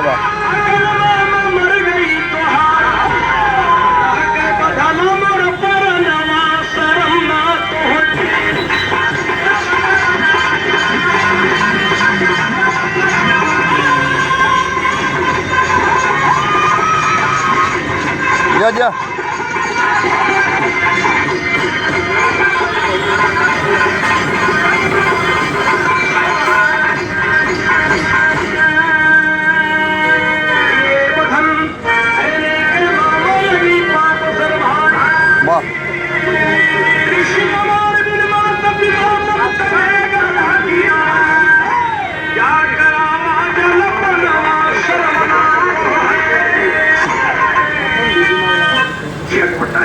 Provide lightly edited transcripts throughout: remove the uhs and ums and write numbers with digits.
बाबा जा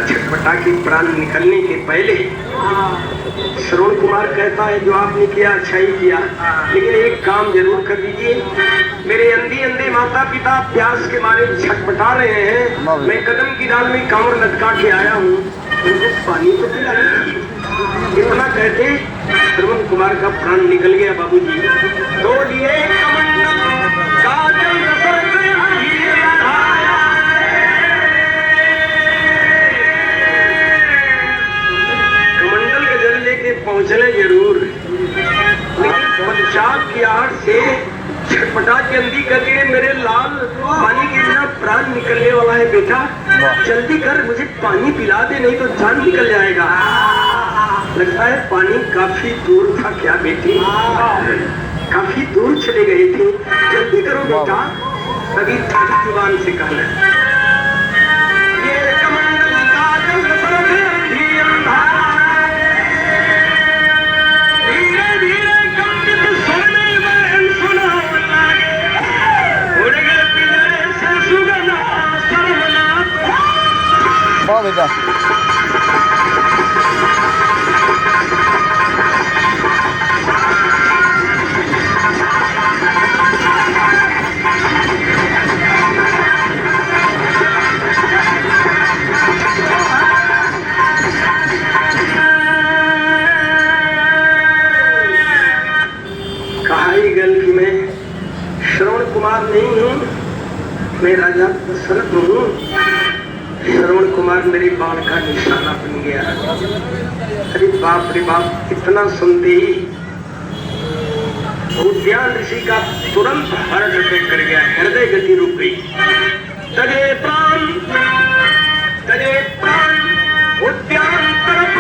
छटपटा के प्राण निकलने के पहले श्रवण कुमार कहता है जो आपने किया अच्छा ही किया, लेकिन एक काम जरूर कर दीजिए। मेरे अंधे अंधे माता पिता प्यास के मारे छटपटा रहे हैं, मैं कदम की डाल में कांवर लटका के आया हूँ, उनको पानी तो पिला दीजिए। इतना कहते श्रवण कुमार का प्राण निकल गया बाबूजी। तो लिए पहुंचने जरूर, लेकिन पंचाब की आड़ से छटपटा के अंधी करके मेरे लाल पानी के बिना प्राण निकलने वाला है बेटा, जल्दी कर मुझे पानी पिला दे नहीं तो जान निकल जाएगा। लगता है पानी काफी दूर था क्या बेटी, काफी दूर चले गए थे, जल्दी करो बेटा। तभी ठंडी जुबान से कहना बेटा कहाई गल कि मैं श्रवण कुमार नहीं हूँ, मैं राजा दशरथ हूँ। श्रवण कुमार मेरे बाण का निशाना बन गया। अरे बाप रे बाप, इतना सुनते ही उद्यान ऋषि का तुरंत हार्ट अटैक कर गया, हृदय गति रुक गई। तजे प्राण उद्यान तरफ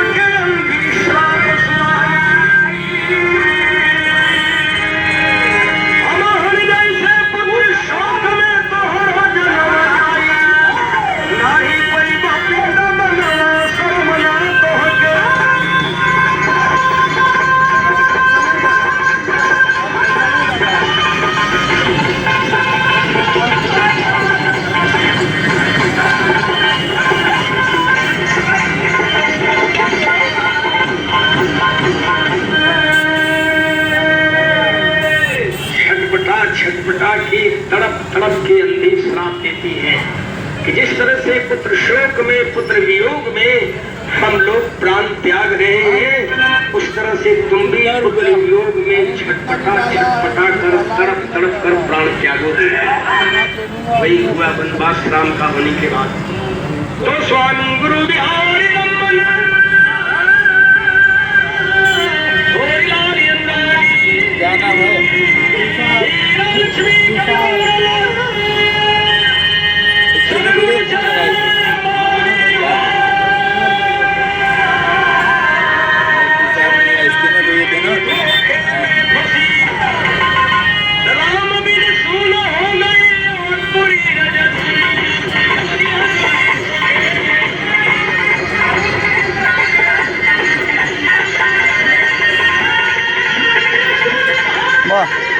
छटपटा के तड़प के अंधे श्राप देती है कि जिस तरह से पुत्र शोक में पुत्र वियोग में हम लोग प्राण त्याग रहे हैं, उस तरह से तुम भी पुत्र वियोग में छटपटा कर तड़प कर प्राण त्यागोगे। वही हुआ वनवास राम का होने के बाद। तो स्वामी गुरु बिहारी क्या नाम है? वाह